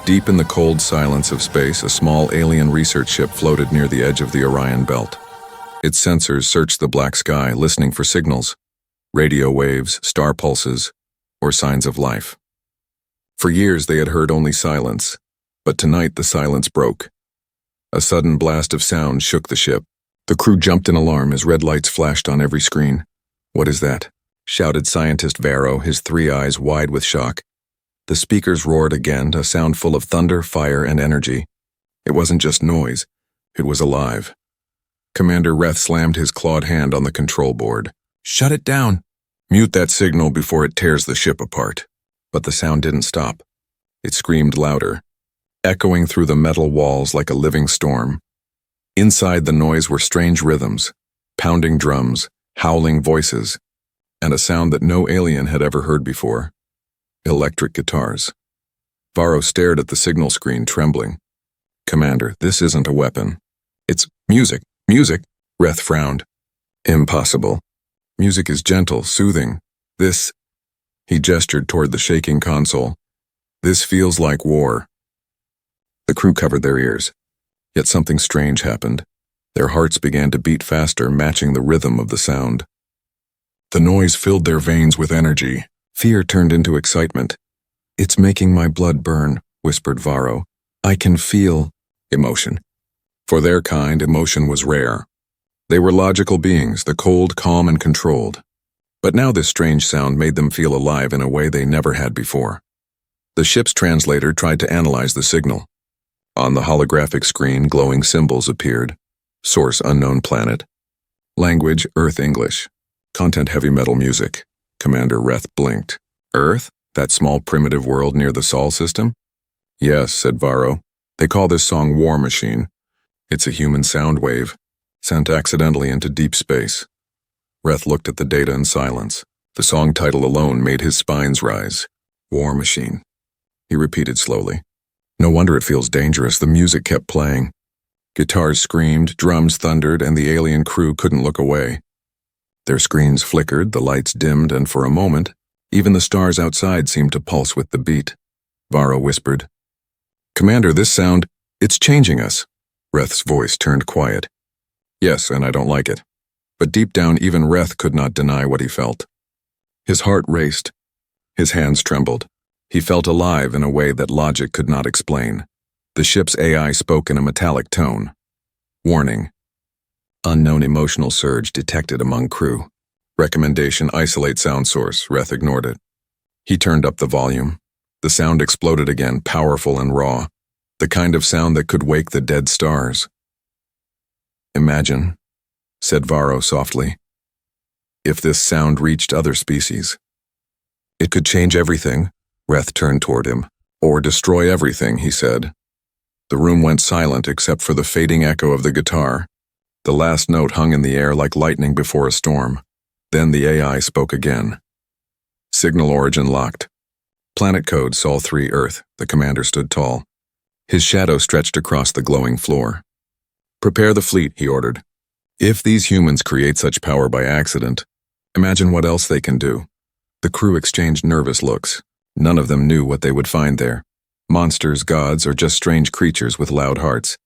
Deep in the cold silence of space, a small alien research ship floated near the edge of the Orion Belt. Its sensors searched the black sky, listening for signals, radio waves, star pulses, or signs of life. For years they had heard only silence, but tonight the silence broke. A sudden blast of sound shook the ship. The crew jumped in alarm as red lights flashed on every screen. "What is that?" shouted scientist Varro, his three eyes wide with shock. The speakers roared again, a sound full of thunder, fire, and energy. It wasn't just noise, it was alive. Commander Reth slammed his clawed hand on the control board. "Shut it down! Mute that signal before it tears the ship apart." But the sound didn't stop. It screamed louder, echoing through the metal walls like a living storm. Inside the noise were strange rhythms, pounding drums, howling voices, and a sound that no alien had ever heard before. Electric guitars. Varro stared at the signal screen, trembling. "Commander, this isn't a weapon. It's music. Music!" Reth frowned. "Impossible. Music is gentle, soothing. This..." He gestured toward the shaking console. "This feels like war." The crew covered their ears. Yet something strange happened. Their hearts began to beat faster, matching the rhythm of the sound. The noise filled their veins with energy. Fear turned into excitement. "It's making my blood burn," whispered Varro. "I can feel..." Emotion. For their kind, emotion was rare. They were logical beings, the cold, calm, and controlled. But now this strange sound made them feel alive in a way they never had before. The ship's translator tried to analyze the signal. On the holographic screen, glowing symbols appeared. Source: unknown planet. Language: Earth English. Content: heavy metal music. Commander Reth blinked. "Earth? That small primitive world near the Sol system?" "Yes," said Varro. "They call this song War Machine. It's a human sound wave, sent accidentally into deep space." Reth looked at the data in silence. The song title alone made his spines rise. "War Machine," he repeated slowly. "No wonder it feels dangerous." The music kept playing. Guitars screamed, drums thundered, and the alien crew couldn't look away. Their screens flickered, the lights dimmed, and for a moment, even the stars outside seemed to pulse with the beat. Varro whispered, "Commander, this sound, it's changing us." Reth's voice turned quiet. "Yes, and I don't like it." But deep down, even Reth could not deny what he felt. His heart raced. His hands trembled. He felt alive in a way that logic could not explain. The ship's AI spoke in a metallic tone. "Warning. Unknown emotional surge detected among crew. Recommendation: isolate sound source." Reth ignored it. He turned up the volume. The sound exploded again, powerful and raw. The kind of sound that could wake the dead stars. "Imagine," said Varro softly, "if this sound reached other species. It could change everything." Reth turned toward him. "Or destroy everything," he said. The room went silent except for the fading echo of the guitar. The last note hung in the air like lightning before a storm. Then the AI spoke again. Signal origin locked. Planet code Sol 3 Earth. The commander stood tall. His shadow stretched across the glowing floor. "Prepare the fleet," he ordered. "If these humans create such power by accident, imagine what else they can do." The crew exchanged nervous looks. None of them knew what they would find there. Monsters, gods, or just strange creatures with loud hearts.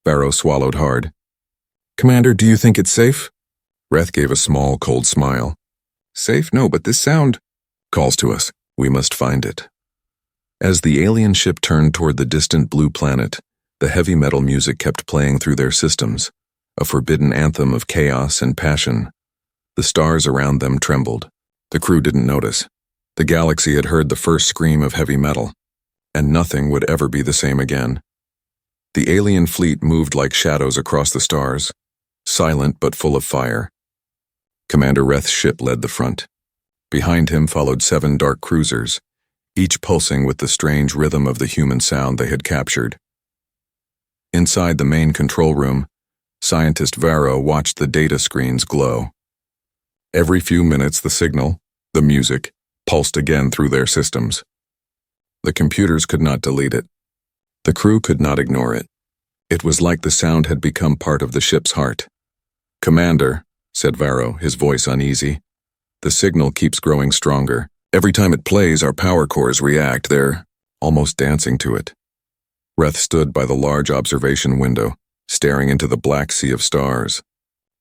Varro swallowed hard. "Commander, do you think it's safe?" Reth gave a small, cold smile. "Safe? No, but this sound calls to us. We must find it." As the alien ship turned toward the distant blue planet, the heavy metal music kept playing through their systems, a forbidden anthem of chaos and passion. The stars around them trembled. The crew didn't notice. The galaxy had heard the first scream of heavy metal, and nothing would ever be the same again. The alien fleet moved like shadows across the stars, silent but full of fire. Commander Reth's ship led the front. Behind him followed 7 dark cruisers, each pulsing with the strange rhythm of the human sound they had captured. Inside the main control room, scientist Varro watched the data screens glow. Every few minutes the signal, the music, pulsed again through their systems. The computers could not delete it. The crew could not ignore it. It was like the sound had become part of the ship's heart. "Commander," said Varro, his voice uneasy, "the signal keeps growing stronger. Every time it plays, our power cores react. They're almost dancing to it. Reth stood by the large observation window, staring into the black sea of stars.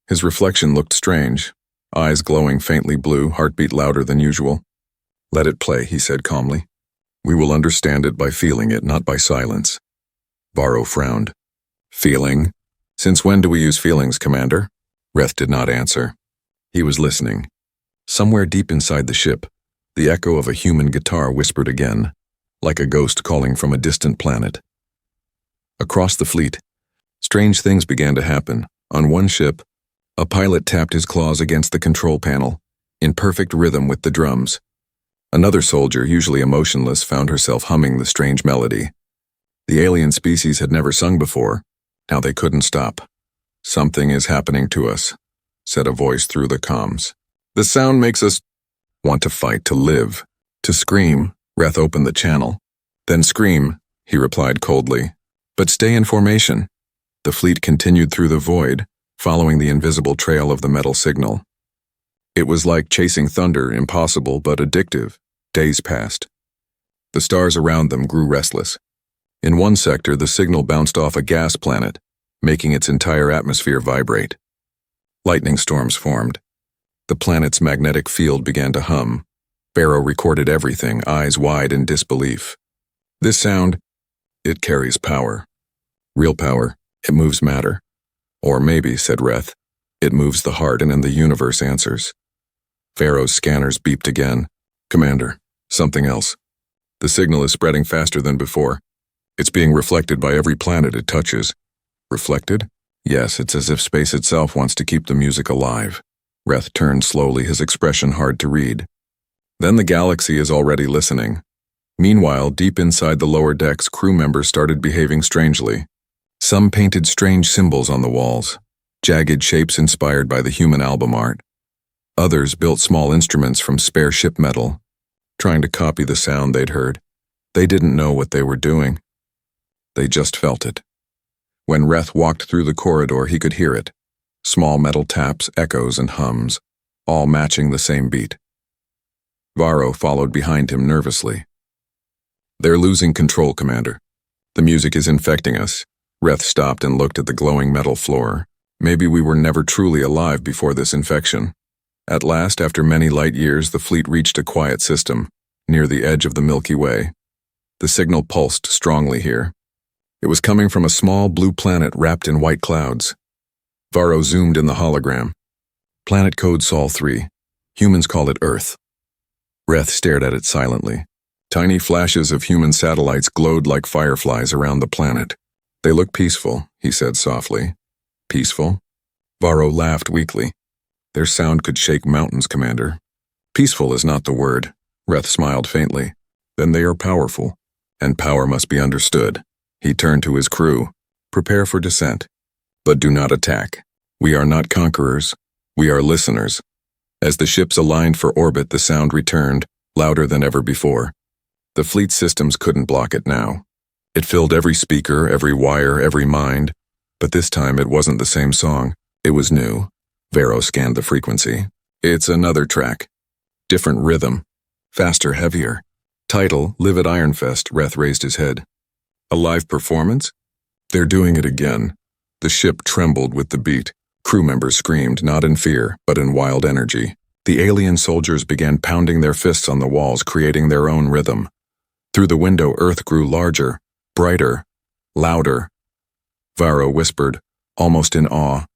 His reflection looked strange, eyes glowing faintly blue, heartbeat louder than usual. "Let it play," he said calmly. "We will understand it by feeling it, not by silence." Varro frowned. "Feeling? Since when do we use feelings, Commander?" Reth did not answer. He was listening. Somewhere deep inside the ship, the echo of a human guitar whispered again, like a ghost calling from a distant planet. Across the fleet, strange things began to happen. On one ship, a pilot tapped his claws against the control panel, in perfect rhythm with the drums. Another soldier, usually emotionless, found herself humming the strange melody. The alien species had never sung before. Now they couldn't stop. "Something is happening to us," said a voice through the comms. "The sound makes us want to fight, to live, to scream." Reth opened the channel. "Then scream," he replied coldly. "But stay in formation." The fleet continued through the void, following the invisible trail of the metal signal. It was like chasing thunder, impossible but addictive. Days passed. The stars around them grew restless. In one sector, the signal bounced off a gas planet, making its entire atmosphere vibrate. Lightning storms formed. The planet's magnetic field began to hum. Barrow recorded everything, eyes wide in disbelief. "This sound, it carries power. Real power. It moves matter. Or maybe," said Reth, "it moves the heart and the universe answers." Barrow's scanners beeped again. "Commander, something else. The signal is spreading faster than before. It's being reflected by every planet it touches." "Reflected?" "Yes, it's as if space itself wants to keep the music alive." Reth turned slowly, his expression hard to read. "Then the galaxy is already listening." Meanwhile, deep inside the lower decks, crew members started behaving strangely. Some painted strange symbols on the walls, jagged shapes inspired by the human album art. Others built small instruments from spare ship metal, trying to copy the sound they'd heard. They didn't know what they were doing. They just felt it. When Reth walked through the corridor, he could hear it. Small metal taps, echoes, and hums, all matching the same beat. Varro followed behind him nervously. "They're losing control, Commander. The music is infecting us." Reth stopped and looked at the glowing metal floor. Maybe we were never truly alive before this infection. At last, after many light years, the fleet reached a quiet system, near the edge of the Milky Way. The signal pulsed strongly here. It was coming from a small blue planet wrapped in white clouds. Varro zoomed in the hologram. Planet code Sol 3. Humans call it Earth. Reth stared at it silently. Tiny flashes of human satellites glowed like fireflies around the planet. "They look peaceful," he said softly. "Peaceful?" Varro laughed weakly. "Their sound could shake mountains, Commander." "Peaceful is not the word." Reth smiled faintly. "Then they are powerful, and power must be understood." He turned to his crew. "Prepare for descent, but do not attack. We are not conquerors. We are listeners." As the ships aligned for orbit, the sound returned, louder than ever before. The fleet systems couldn't block it now. It filled every speaker, every wire, every mind. But this time it wasn't the same song. It was new. Varro scanned the frequency. "It's another track. Different rhythm. Faster, heavier." Title, Livid Ironfest. Reth raised his head. "A live performance?" "They're doing it again." The ship trembled with the beat. Crew members screamed, not in fear, but in wild energy. The alien soldiers began pounding their fists on the walls, creating their own rhythm. Through the window, Earth grew larger, brighter, louder. Varro whispered, almost in awe,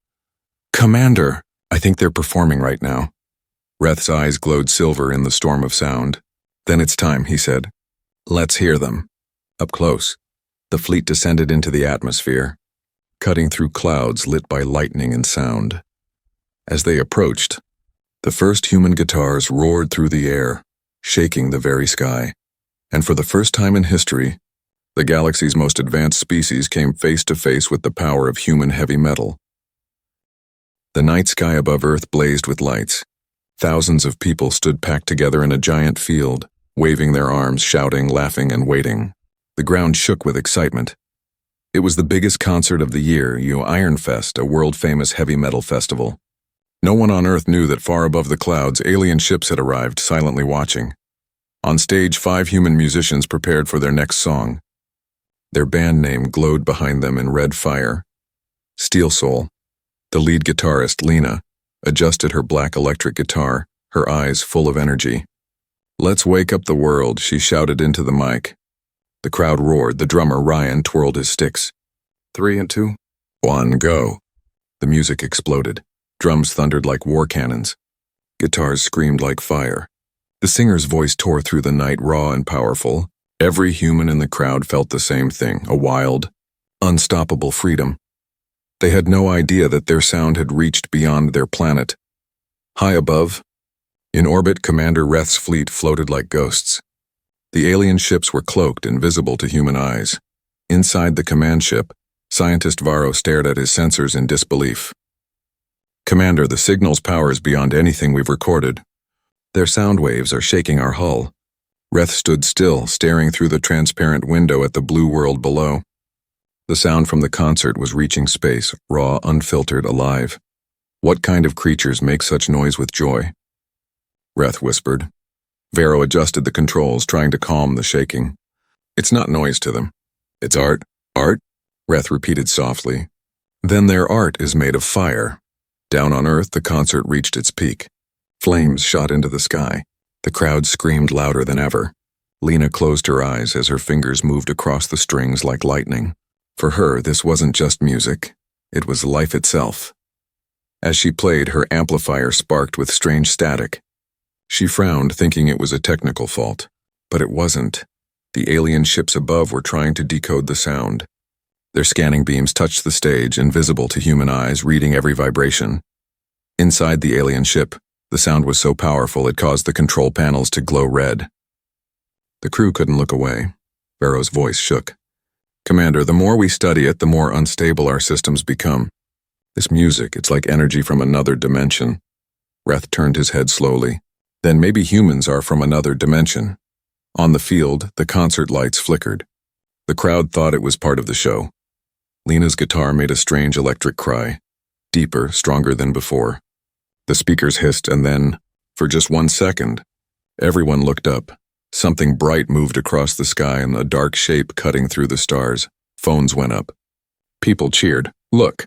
"Commander, I think they're performing right now." Reth's eyes glowed silver in the storm of sound. "Then it's time," he said. "Let's hear them." Up close, the fleet descended into the atmosphere, cutting through clouds lit by lightning and sound. As they approached, the first human guitars roared through the air, shaking the very sky. And for the first time in history, the galaxy's most advanced species came face to face with the power of human heavy metal. The night sky above Earth blazed with lights. Thousands of people stood packed together in a giant field, waving their arms, shouting, laughing, and waiting. The ground shook with excitement. It was the biggest concert of the year, Ironfest, a world-famous heavy metal festival. No one on Earth knew that far above the clouds, alien ships had arrived, silently watching. On stage, 5 human musicians prepared for their next song. Their band name glowed behind them in red fire. Steel Soul. The lead guitarist, Lena, adjusted her black electric guitar, her eyes full of energy. "Let's wake up the world," she shouted into the mic. The crowd roared. The drummer, Ryan, twirled his sticks. 3 and 2. 1, go. The music exploded. Drums thundered like war cannons. Guitars screamed like fire. The singer's voice tore through the night, raw and powerful. Every human in the crowd felt the same thing, a wild, unstoppable freedom. They had no idea that their sound had reached beyond their planet. High above, in orbit, Commander Reth's fleet floated like ghosts. The alien ships were cloaked, invisible to human eyes. Inside the command ship, Scientist Varro stared at his sensors in disbelief. "Commander, the signal's power is beyond anything we've recorded. Their sound waves are shaking our hull." Reth stood still, staring through the transparent window at the blue world below. The sound from the concert was reaching space, raw, unfiltered, alive. "What kind of creatures make such noise with joy?" Reth whispered. Varro adjusted the controls, trying to calm the shaking. "It's not noise to them. It's art." "Art?" Reth repeated softly. "Then their art is made of fire." Down on Earth, the concert reached its peak. Flames shot into the sky. The crowd screamed louder than ever. Lena closed her eyes as her fingers moved across the strings like lightning. For her, this wasn't just music. It was life itself. As she played, her amplifier sparked with strange static. She frowned, thinking it was a technical fault. But it wasn't. The alien ships above were trying to decode the sound. Their scanning beams touched the stage, invisible to human eyes, reading every vibration. Inside the alien ship, the sound was so powerful it caused the control panels to glow red. The crew couldn't look away. Varro's voice shook. "Commander, the more we study it, the more unstable our systems become. This music, it's like energy from another dimension." Reth turned his head slowly. "Then maybe humans are from another dimension." On the field, the concert lights flickered. The crowd thought it was part of the show. Lena's guitar made a strange electric cry, deeper, stronger than before. The speakers hissed, and then, for just 1 second, everyone looked up. Something bright moved across the sky in a dark shape cutting through the stars. Phones went up. People cheered. "Look!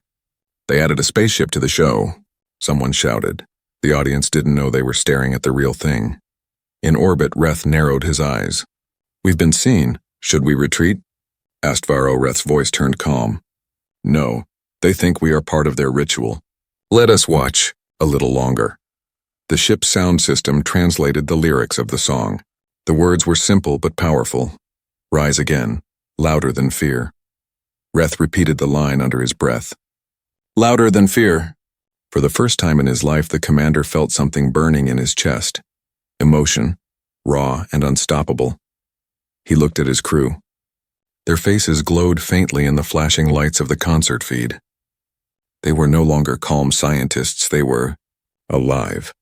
They added a spaceship to the show," someone shouted. The audience didn't know they were staring at the real thing. In orbit, Reth narrowed his eyes. "We've been seen. Should we retreat?" asked Varro. Reth's voice turned calm. "No, they think we are part of their ritual. Let us watch a little longer." The ship's sound system translated the lyrics of the song. The words were simple but powerful. "Rise again, louder than fear." Reth repeated the line under his breath. "Louder than fear." For the first time in his life, the commander felt something burning in his chest. Emotion, raw and unstoppable. He looked at his crew. Their faces glowed faintly in the flashing lights of the concert feed. They were no longer calm scientists, they were alive.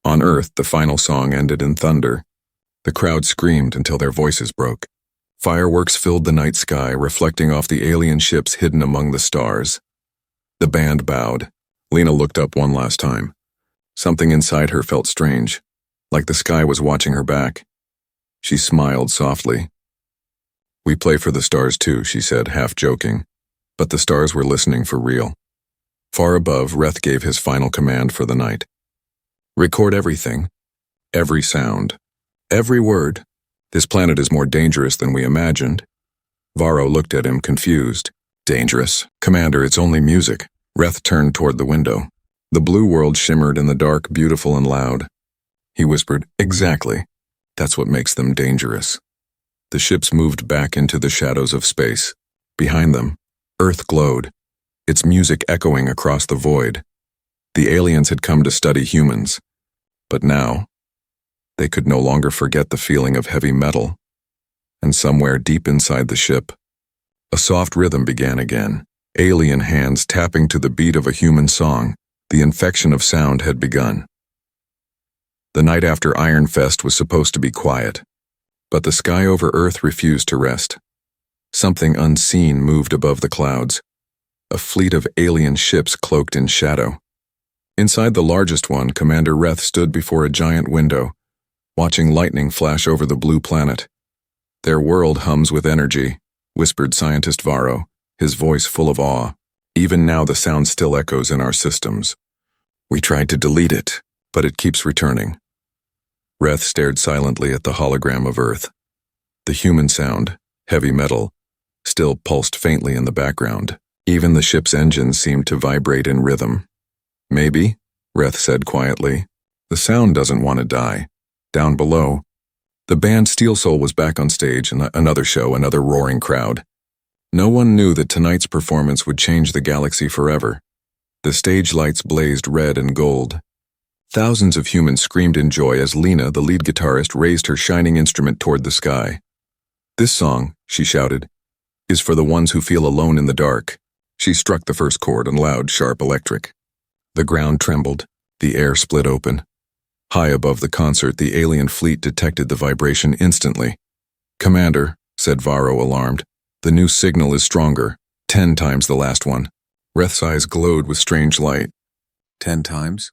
On Earth, the final song ended in thunder. The crowd screamed until their voices broke. Fireworks filled the night sky, reflecting off the alien ships hidden among the stars. The band bowed. Lena looked up one last time. Something inside her felt strange, like the sky was watching her back. She smiled softly. "We play for the stars too," she said, half joking. But the stars were listening for real. Far above, Reth gave his final command for the night. "Record everything. Every sound. Every word. This planet is more dangerous than we imagined." Varro looked at him, confused. "Dangerous? Commander, it's only music." Reth turned toward the window. The blue world shimmered in the dark, beautiful and loud. He whispered, "Exactly. That's what makes them dangerous." The ships moved back into the shadows of space. Behind them, Earth glowed, its music echoing across the void. The aliens had come to study humans. But now, they could no longer forget the feeling of heavy metal. And somewhere deep inside the ship, a soft rhythm began again. Alien hands tapping to the beat of a human song. The infection of sound had begun. The night after Iron Fest was supposed to be quiet, but the sky over Earth refused to rest. Something unseen moved above the clouds, a fleet of alien ships cloaked in shadow. Inside the largest one, Commander Reth stood before a giant window, watching lightning flash over the blue planet. Their world hums with energy, whispered scientist Varro, his voice full of awe. Even now the sound still echoes in our systems. We tried to delete it, but it keeps returning. Reth stared silently at the hologram of Earth. The human sound, heavy metal, still pulsed faintly in the background. Even the ship's engines seemed to vibrate in rhythm. Maybe, Reth said quietly, the sound doesn't want to die. Down below, the band Steel Soul was back on stage, and another show, another roaring crowd. No one knew that tonight's performance would change the galaxy forever. The stage lights blazed red and gold. Thousands of humans screamed in joy as Lena, the lead guitarist, raised her shining instrument toward the sky. This song, she shouted, is for the ones who feel alone in the dark. She struck the first chord in loud, sharp electric. The ground trembled, the air split open. High above the concert, the alien fleet detected the vibration instantly. Commander, said Varro, alarmed, the new signal is stronger, 10 times the last one. Reth's eyes glowed with strange light. 10 times?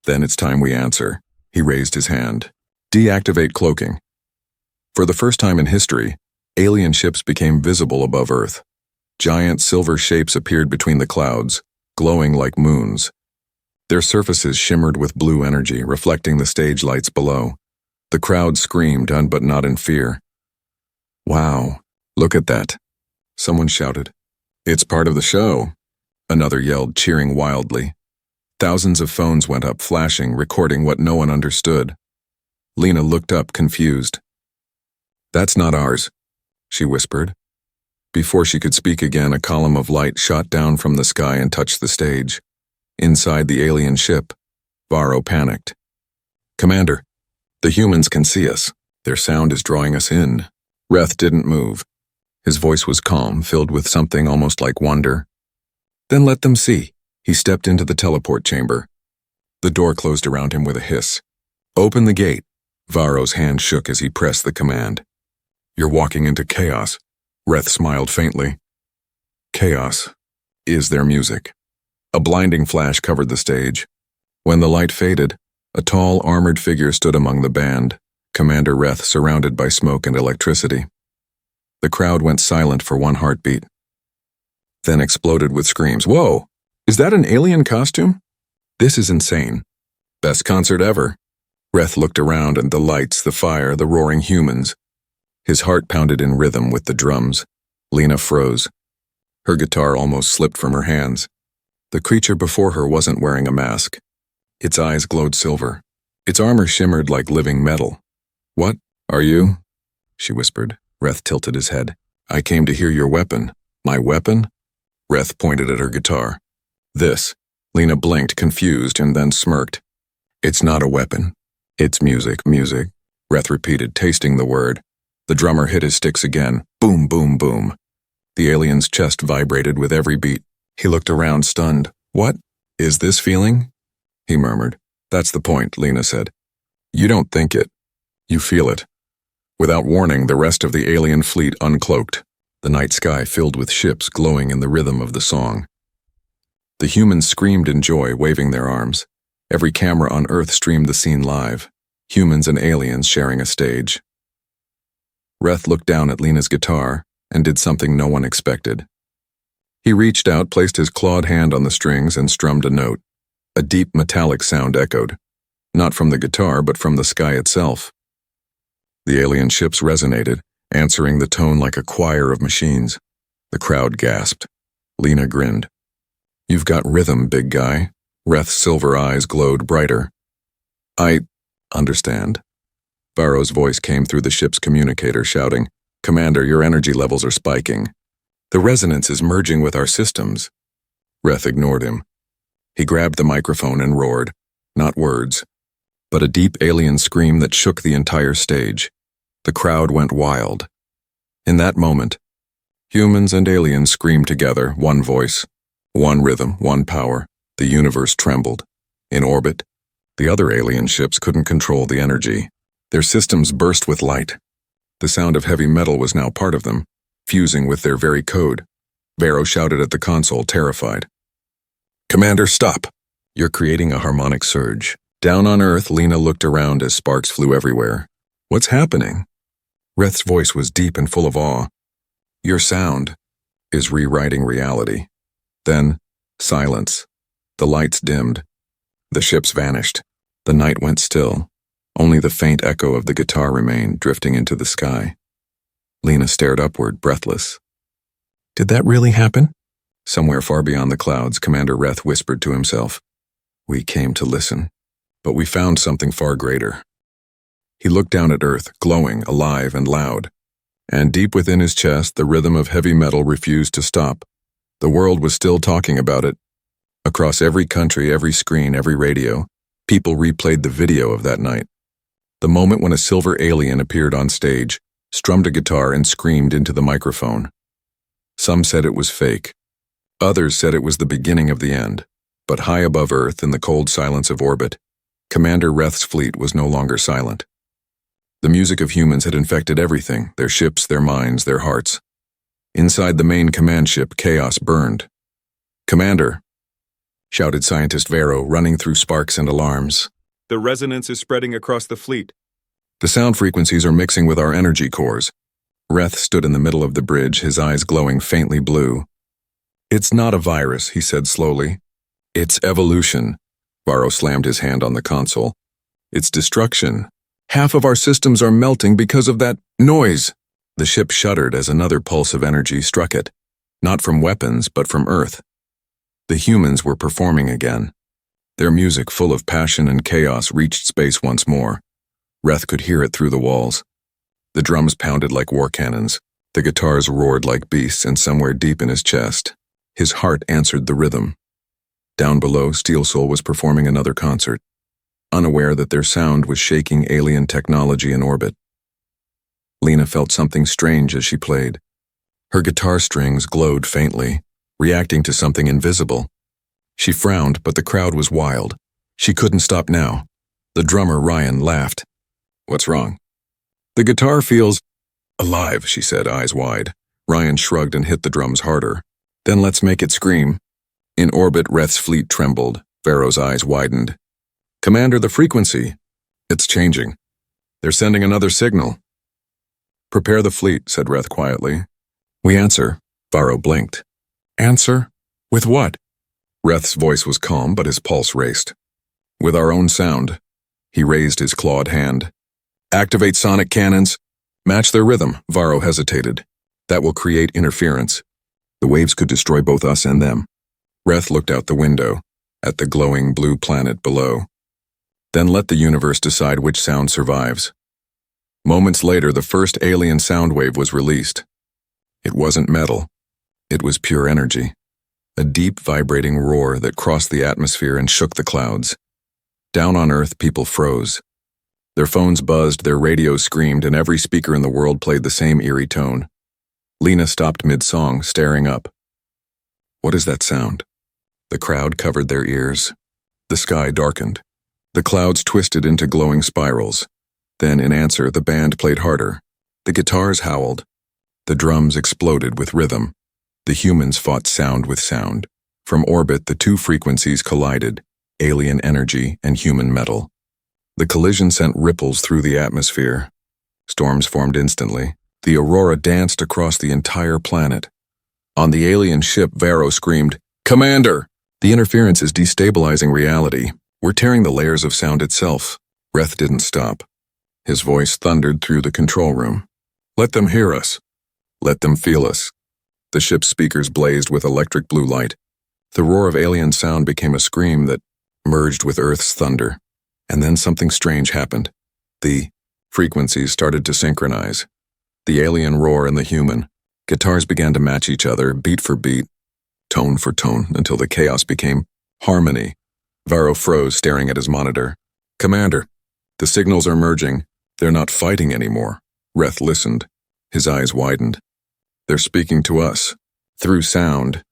Then it's time we answer. He raised his hand. Deactivate cloaking. For the first time in history, alien ships became visible above Earth. Giant silver shapes appeared between the clouds, glowing like moons. Their surfaces shimmered with blue energy, reflecting the stage lights below. The crowd screamed, but not in fear. Wow, look at that, someone shouted. It's part of the show, another yelled, cheering wildly. Thousands of phones went up, flashing, recording what no one understood. Lena looked up, confused. That's not ours, she whispered. Before she could speak again, a column of light shot down from the sky and touched the stage. Inside the alien ship, Varro panicked. Commander, the humans can see us. Their sound is drawing us in. Reth didn't move. His voice was calm, filled with something almost like wonder. Then let them see. He stepped into the teleport chamber. The door closed around him with a hiss. Open the gate. Varro's hand shook as he pressed the command. You're walking into chaos. Reth smiled faintly. Chaos is their music. A blinding flash covered the stage. When the light faded, a tall, armored figure stood among the band, Commander Reth surrounded by smoke and electricity. The crowd went silent for one heartbeat, then exploded with screams. Whoa! Is that an alien costume? This is insane. Best concert ever. Reth looked around, and the lights, the fire, the roaring humans. His heart pounded in rhythm with the drums. Lena froze. Her guitar almost slipped from her hands. The creature before her wasn't wearing a mask. Its eyes glowed silver. Its armor shimmered like living metal. What are you? She whispered. Reth tilted his head. I came to hear your weapon. My weapon? Reth pointed at her guitar. This. Lena blinked, confused, and then smirked. It's not a weapon. It's music, music. Reth repeated, tasting the word. The drummer hit his sticks again. Boom, boom, boom. The alien's chest vibrated with every beat. He looked around, stunned. What is this feeling? He murmured. That's the point, Lena said. You don't think it. You feel it. Without warning, the rest of the alien fleet uncloaked, the night sky filled with ships glowing in the rhythm of the song. The humans screamed in joy, waving their arms. Every camera on Earth streamed the scene live, humans and aliens sharing a stage. Reth looked down at Lena's guitar and did something no one expected. He reached out, placed his clawed hand on the strings, and strummed a note. A deep metallic sound echoed, not from the guitar, but from the sky itself. The alien ships resonated, answering the tone like a choir of machines. The crowd gasped. Lena grinned. You've got rhythm, big guy. Reth's silver eyes glowed brighter. I understand. Varro's voice came through the ship's communicator, shouting, Commander, your energy levels are spiking. The resonance is merging with our systems. Reth ignored him. He grabbed the microphone and roared, not words, but a deep alien scream that shook the entire stage. The crowd went wild. In that moment, humans and aliens screamed together, one voice, one rhythm, one power. The universe trembled. In orbit, the other alien ships couldn't control the energy. Their systems burst with light. The sound of heavy metal was now part of them, fusing with their very code. Varro shouted at the console, terrified. Commander, stop! You're creating a harmonic surge. Down on Earth, Lena looked around as sparks flew everywhere. What's happening? Reth's voice was deep and full of awe. Your sound is rewriting reality. Then, silence. The lights dimmed. The ships vanished. The night went still. Only the faint echo of the guitar remained, drifting into the sky. Lena stared upward, breathless. Did that really happen? Somewhere far beyond the clouds, Commander Reth whispered to himself. We came to listen, but we found something far greater. He looked down at Earth, glowing, alive, and loud. And deep within his chest, the rhythm of heavy metal refused to stop. The world was still talking about it. Across every country, every screen, every radio, people replayed the video of that night. The moment when a silver alien appeared on stage, strummed a guitar, and screamed into the microphone. Some said it was fake. Others said it was the beginning of the end. But high above Earth, in the cold silence of orbit, Commander Reth's fleet was no longer silent. The music of humans had infected everything, their ships, their minds, their hearts. Inside the main command ship, chaos burned. Commander, shouted Scientist Vero, running through sparks and alarms. The resonance is spreading across the fleet. The sound frequencies are mixing with our energy cores. Reth stood in the middle of the bridge, his eyes glowing faintly blue. It's not a virus, he said slowly. It's evolution. Varro slammed his hand on the console. It's destruction. Half of our systems are melting because of that noise. The ship shuddered as another pulse of energy struck it. Not from weapons, but from Earth. The humans were performing again. Their music, full of passion and chaos, reached space once more. Reth could hear it through the walls. The drums pounded like war cannons. The guitars roared like beasts, and somewhere deep in his chest, his heart answered the rhythm. Down below, Steel Soul was performing another concert, unaware that their sound was shaking alien technology in orbit. Lena felt something strange as she played. Her guitar strings glowed faintly, reacting to something invisible. She frowned, but the crowd was wild. She couldn't stop now. The drummer, Ryan, laughed. What's wrong? The guitar feels alive, she said, eyes wide. Ryan shrugged and hit the drums harder. Then let's make it scream. In orbit, Reth's fleet trembled. Varro's eyes widened. Commander, the frequency. It's changing. They're sending another signal. Prepare the fleet, said Reth quietly. We answer. Varro blinked. Answer? With what? Reth's voice was calm, but his pulse raced. With our own sound. He raised his clawed hand. Activate sonic cannons. Match their rhythm. Varro hesitated. That will create interference. The waves could destroy both us and them. Reth looked out the window, at the glowing blue planet below. Then let the universe decide which sound survives. Moments later, the first alien sound wave was released. It wasn't metal. It was pure energy. A deep, vibrating roar that crossed the atmosphere and shook the clouds. Down on Earth, people froze. Their phones buzzed, their radios screamed, and every speaker in the world played the same eerie tone. Lena stopped mid-song, staring up. What is that sound? The crowd covered their ears. The sky darkened. The clouds twisted into glowing spirals. Then, in answer, the band played harder. The guitars howled. The drums exploded with rhythm. The humans fought sound with sound. From orbit, the two frequencies collided, alien energy and human metal. The collision sent ripples through the atmosphere. Storms formed instantly. The aurora danced across the entire planet. On the alien ship, Varro screamed, Commander! The interference is destabilizing reality. We're tearing the layers of sound itself. Reth didn't stop. His voice thundered through the control room. Let them hear us. Let them feel us. The ship's speakers blazed with electric blue light. The roar of alien sound became a scream that merged with Earth's thunder. And then something strange happened. The frequencies started to synchronize. The alien roar and the human. Guitars began to match each other, beat for beat, tone for tone, until the chaos became harmony. Varro froze, staring at his monitor. Commander, the signals are merging. They're not fighting anymore. Reth listened. His eyes widened. They're speaking to us. Through sound.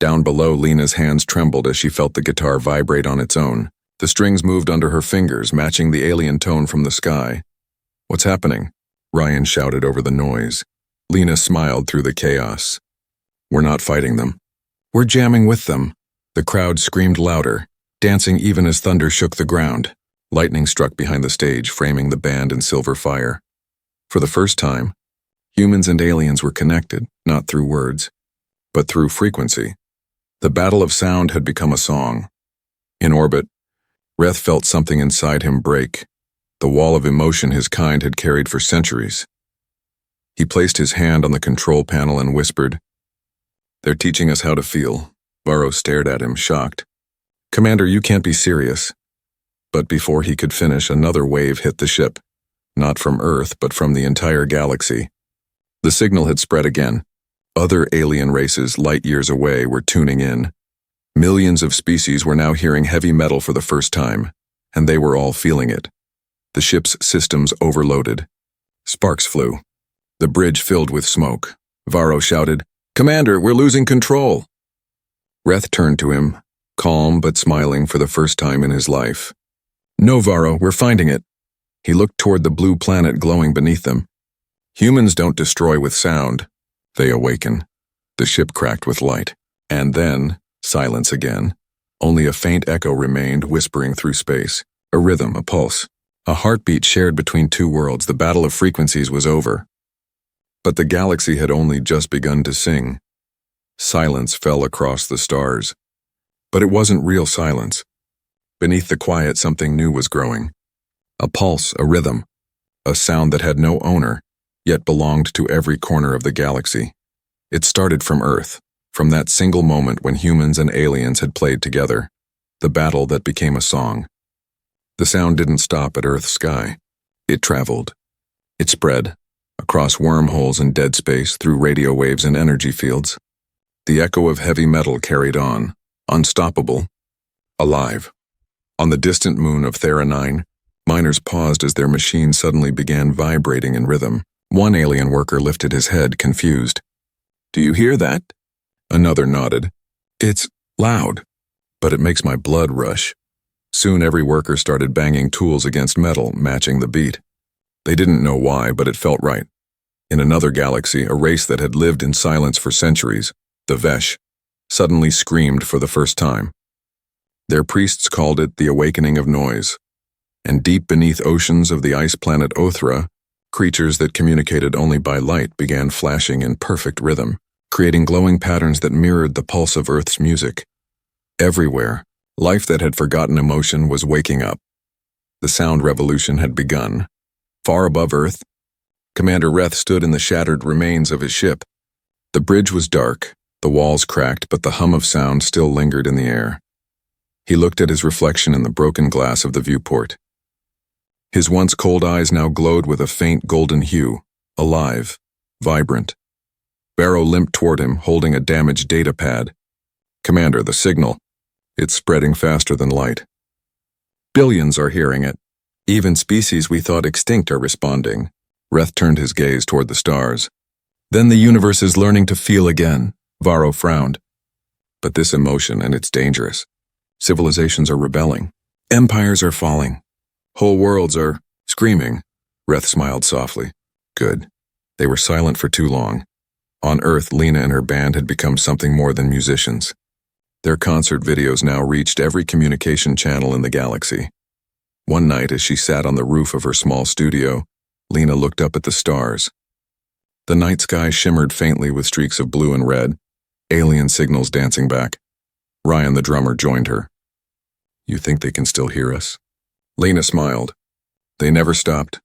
Down below, Lena's hands trembled as she felt the guitar vibrate on its own. The strings moved under her fingers, matching the alien tone from the sky. What's happening? Ryan shouted over the noise. Lena smiled through the chaos. We're not fighting them. We're jamming with them. The crowd screamed louder, dancing even as thunder shook the ground. Lightning struck behind the stage, framing the band in silver fire. For the first time, humans and aliens were connected, not through words, but through frequency. The battle of sound had become a song. In orbit, Reth felt something inside him break, the wall of emotion his kind had carried for centuries. He placed his hand on the control panel and whispered, "They're teaching us how to feel." Varro stared at him, shocked. "Commander, you can't be serious." But before he could finish, another wave hit the ship, not from Earth, but from the entire galaxy. The signal had spread again. Other alien races light years away were tuning in. Millions of species were now hearing heavy metal for the first time, and they were all feeling it. The ship's systems overloaded. Sparks flew. The bridge filled with smoke. Varro shouted, "Commander, we're losing control." Reth turned to him, calm but smiling for the first time in his life. "No, Varro, we're finding it." He looked toward the blue planet glowing beneath them. "Humans don't destroy with sound. They awaken." The ship cracked with light. And then, silence again. Only a faint echo remained, whispering through space. A rhythm, a pulse. A heartbeat shared between two worlds. The battle of frequencies was over. But the galaxy had only just begun to sing. Silence fell across the stars. But it wasn't real silence. Beneath the quiet, something new was growing. A pulse, a rhythm. A sound that had no owner, yet belonged to every corner of the galaxy. It started from Earth, from that single moment when humans and aliens had played together. The battle that became a song. The sound didn't stop at Earth's sky. It traveled. It spread. Across wormholes and dead space, through radio waves and energy fields. The echo of heavy metal carried on, unstoppable, alive. On the distant moon of Thera 9, miners paused as their machine suddenly began vibrating in rhythm. One alien worker lifted his head, confused. "Do you hear that?" Another nodded. "It's loud, but it makes my blood rush." Soon every worker started banging tools against metal, matching the beat. They didn't know why, but it felt right. In another galaxy, a race that had lived in silence for centuries, the Vesh, suddenly screamed for the first time. Their priests called it the awakening of noise. And deep beneath oceans of the ice planet Othra, creatures that communicated only by light began flashing in perfect rhythm, creating glowing patterns that mirrored the pulse of Earth's music. Everywhere, life that had forgotten emotion was waking up. The sound revolution had begun. Far above Earth, Commander Reth stood in the shattered remains of his ship. The bridge was dark, the walls cracked, but the hum of sound still lingered in the air. He looked at his reflection in the broken glass of the viewport. His once cold eyes now glowed with a faint golden hue, alive, vibrant. Varro limped toward him, holding a damaged data pad. "Commander, the signal. It's spreading faster than light. Billions are hearing it. Even species we thought extinct are responding." Reth turned his gaze toward the stars. "Then the universe is learning to feel again." Varro frowned. "But this emotion, and it's dangerous. Civilizations are rebelling. Empires are falling. Whole worlds are screaming." Reth smiled softly. "Good. They were silent for too long." On Earth, Lena and her band had become something more than musicians. Their concert videos now reached every communication channel in the galaxy. One night, as she sat on the roof of her small studio, Lena looked up at the stars. The night sky shimmered faintly with streaks of blue and red, alien signals dancing back. Ryan, the drummer, joined her. "You think they can still hear us?" Lena smiled. They never stopped.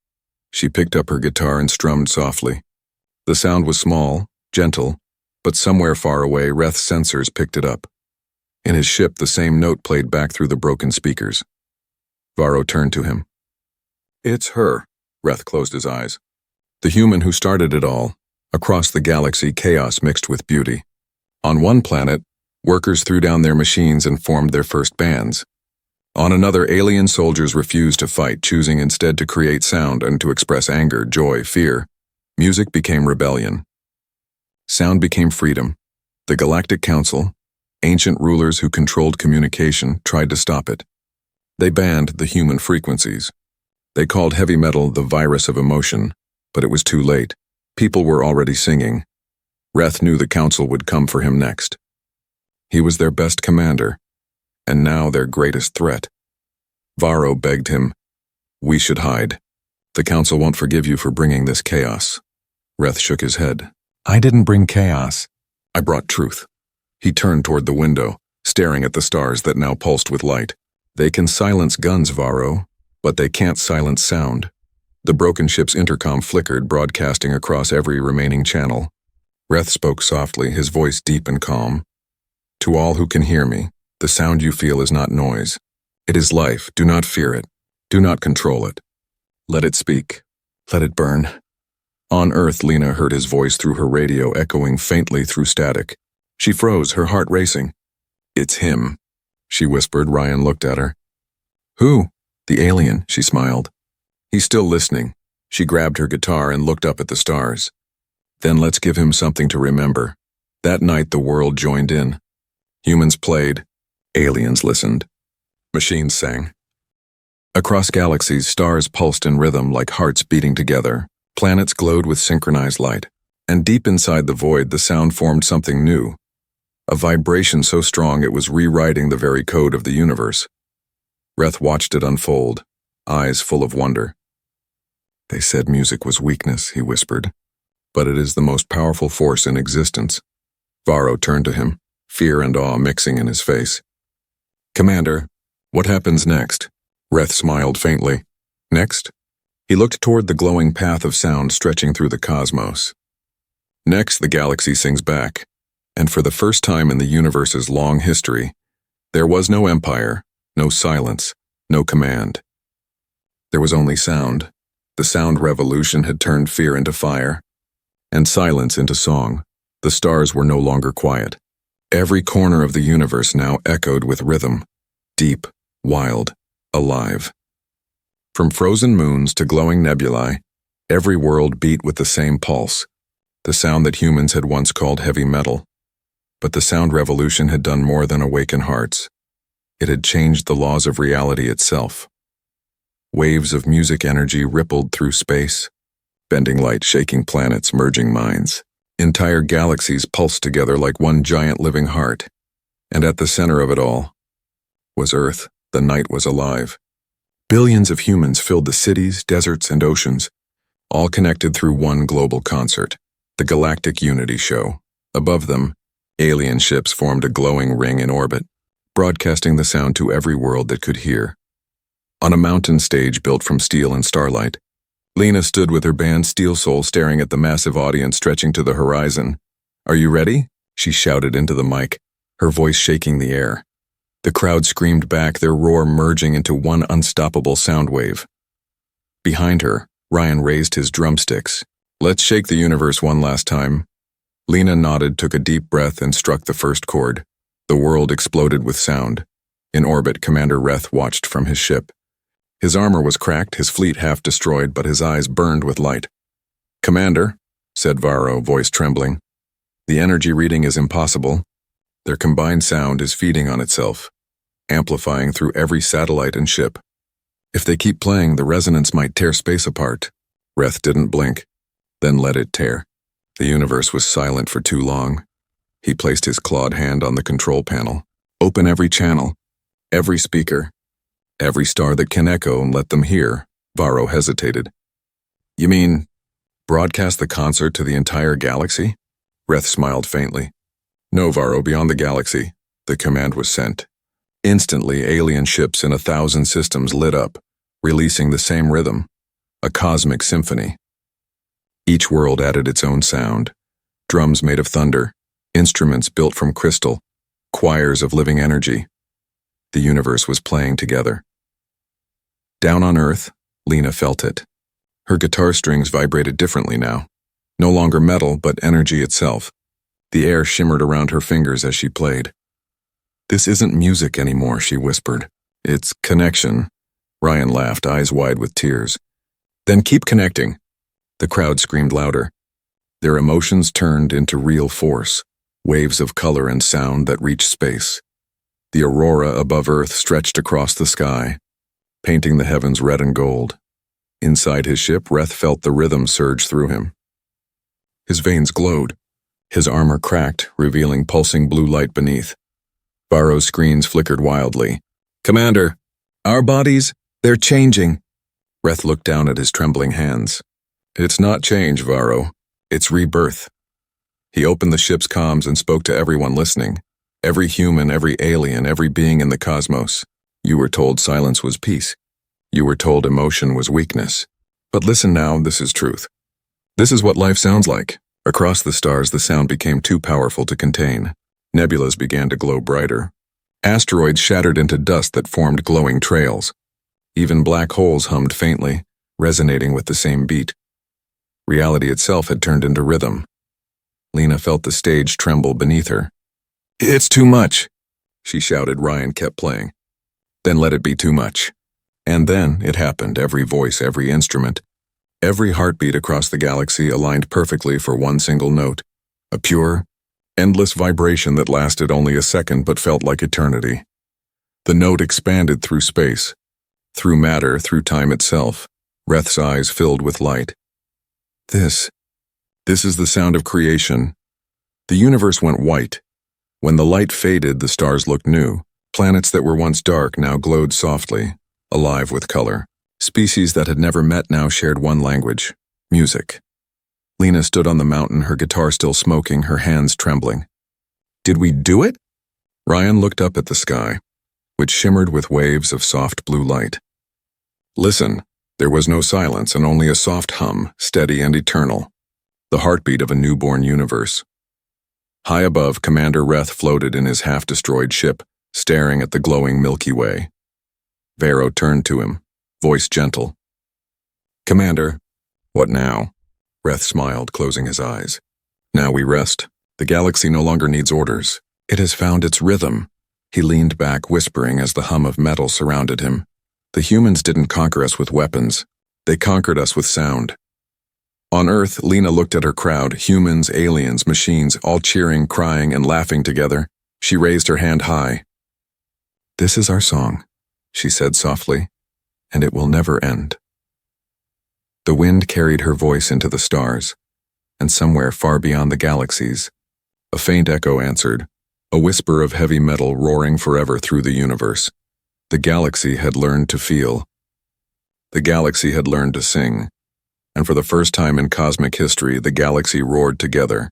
She picked up her guitar and strummed softly. The sound was small, gentle, but somewhere far away, Reth's sensors picked it up. In his ship, the same note played back through the broken speakers. Varro turned to him. "It's her." Reth closed his eyes. "The human who started it all." Across the galaxy, chaos mixed with beauty. On one planet, workers threw down their machines and formed their first bands. On another, alien soldiers refused to fight, choosing instead to create sound and to express anger, joy, fear. Music became rebellion. Sound became freedom. The Galactic Council, ancient rulers who controlled communication, tried to stop it. They banned the human frequencies. They called heavy metal the virus of emotion, but it was too late. People were already singing. Reth knew the council would come for him next. He was their best commander, and now their greatest threat. Varro begged him. We should hide. The council won't forgive you for bringing this chaos. Reth shook his head. I didn't bring chaos. I brought truth. He turned toward the window, staring at the stars that now pulsed with light. They can silence guns, Varro, but they can't silence sound. The broken ship's intercom flickered, broadcasting across every remaining channel. Reth spoke softly, his voice deep and calm. To all who can hear me, the sound you feel is not noise. It is life. Do not fear it. Do not control it. Let it speak. Let it burn. On Earth, Lena heard his voice through her radio, echoing faintly through static. She froze, her heart racing. It's him, she whispered. Ryan looked at her. Who? The alien, she smiled. He's still listening. She grabbed her guitar and looked up at the stars. Then let's give him something to remember. That night the world joined in. Humans played. Aliens listened. Machines sang. Across galaxies, stars pulsed in rhythm like hearts beating together. Planets glowed with synchronized light. And deep inside the void, the sound formed something new. A vibration so strong it was rewriting the very code of the universe. Reth watched it unfold, eyes full of wonder. They said music was weakness, he whispered. But it is the most powerful force in existence. Varro turned to him, fear and awe mixing in his face. Commander, what happens next? Reth smiled faintly. Next? He looked toward the glowing path of sound stretching through the cosmos. Next, the galaxy sings back. And for the first time in the universe's long history, there was no empire, no silence, no command. There was only sound. The sound revolution had turned fear into fire, and silence into song. The stars were no longer quiet. Every corner of the universe now echoed with rhythm, deep, wild, alive. From frozen moons to glowing nebulae, every world beat with the same pulse, the sound that humans had once called heavy metal. But the sound revolution had done more than awaken hearts. It had changed the laws of reality itself. Waves of music energy rippled through space, bending light, shaking planets, merging minds. Entire galaxies pulsed together like one giant living heart. And at the center of it all was Earth. The night was alive. Billions of humans filled the cities, deserts, and oceans, all connected through one global concert, the Galactic Unity Show. Above them, alien ships formed a glowing ring in orbit, broadcasting the sound to every world that could hear. On a mountain stage built from steel and starlight, Lena stood with her band Steel Soul staring at the massive audience stretching to the horizon. Are you ready? She shouted into the mic, her voice shaking the air. The crowd screamed back, their roar merging into one unstoppable sound wave. Behind her, Ryan raised his drumsticks. Let's shake the universe one last time. Lena nodded, took a deep breath, and struck the first chord. The world exploded with sound. In orbit, Commander Reth watched from his ship. His armor was cracked, his fleet half destroyed, but his eyes burned with light. Commander, said Varro, voice trembling. The energy reading is impossible. Their combined sound is feeding on itself, amplifying through every satellite and ship. If they keep playing, the resonance might tear space apart. Reth didn't blink, then let it tear. The universe was silent for too long. He placed his clawed hand on the control panel. Open every channel, every speaker, every star that can echo and let them hear. Varro hesitated. You mean, broadcast the concert to the entire galaxy? Reth smiled faintly. No, Varro, beyond the galaxy. The command was sent. Instantly, alien ships in 1,000 systems lit up, releasing the same rhythm, a cosmic symphony. Each world added its own sound, drums made of thunder, instruments built from crystal, choirs of living energy. The universe was playing together. Down on Earth, Lena felt it. Her guitar strings vibrated differently now, no longer metal but energy itself. The air shimmered around her fingers as she played. This isn't music anymore, she whispered. It's connection. Ryan laughed, eyes wide with tears. Then keep connecting. The crowd screamed louder. Their emotions turned into real force, waves of color and sound that reached space. The aurora above Earth stretched across the sky, painting the heavens red and gold. Inside his ship, Reth felt the rhythm surge through him. His veins glowed. His armor cracked, revealing pulsing blue light beneath. Varro's screens flickered wildly. Commander, Our bodies, they're changing. Reth looked down at his trembling hands. It's not change, Varro. It's rebirth. He opened the ship's comms and spoke to everyone listening. Every human, every alien, every being in the cosmos. You were told silence was peace. You were told emotion was weakness. But listen now, this is truth. This is what life sounds like. Across the stars, the sound became too powerful to contain. Nebulas began to glow brighter. Asteroids shattered into dust that formed glowing trails. Even black holes hummed faintly, resonating with the same beat. Reality itself had turned into rhythm. Lena felt the stage tremble beneath her. It's too much, she shouted. Ryan kept playing. Then let it be too much. And then it happened, every voice, every instrument. Every heartbeat across the galaxy aligned perfectly for one single note. A pure, endless vibration that lasted only a second but felt like eternity. The note expanded through space, through matter, through time itself. Reth's eyes filled with light. This is the sound of creation. The universe went white. When the light faded, the stars looked new. Planets that were once dark now glowed softly, alive with color. Species that had never met now shared one language: music. Lena stood on the mountain, her guitar still smoking, her hands trembling. Did we do it? Ryan looked up at the sky, which shimmered with waves of soft blue light. Listen, there was no silence and only a soft hum, steady and eternal. The heartbeat of a newborn universe. High above, Commander Reth floated in his half-destroyed ship, staring at the glowing Milky Way. Varro turned to him, voice gentle. Commander, what now? Reth smiled, closing his eyes. Now we rest. The galaxy no longer needs orders. It has found its rhythm. He leaned back, whispering as the hum of metal surrounded him. The humans didn't conquer us with weapons. They conquered us with sound. On Earth, Lena looked at her crowd, humans, aliens, machines, all cheering, crying, and laughing together. She raised her hand high. This is our song, she said softly, and it will never end. The wind carried her voice into the stars, and somewhere far beyond the galaxies, a faint echo answered, a whisper of heavy metal roaring forever through the universe. The galaxy had learned to feel. The galaxy had learned to sing. And for the first time in cosmic history, the galaxy roared together,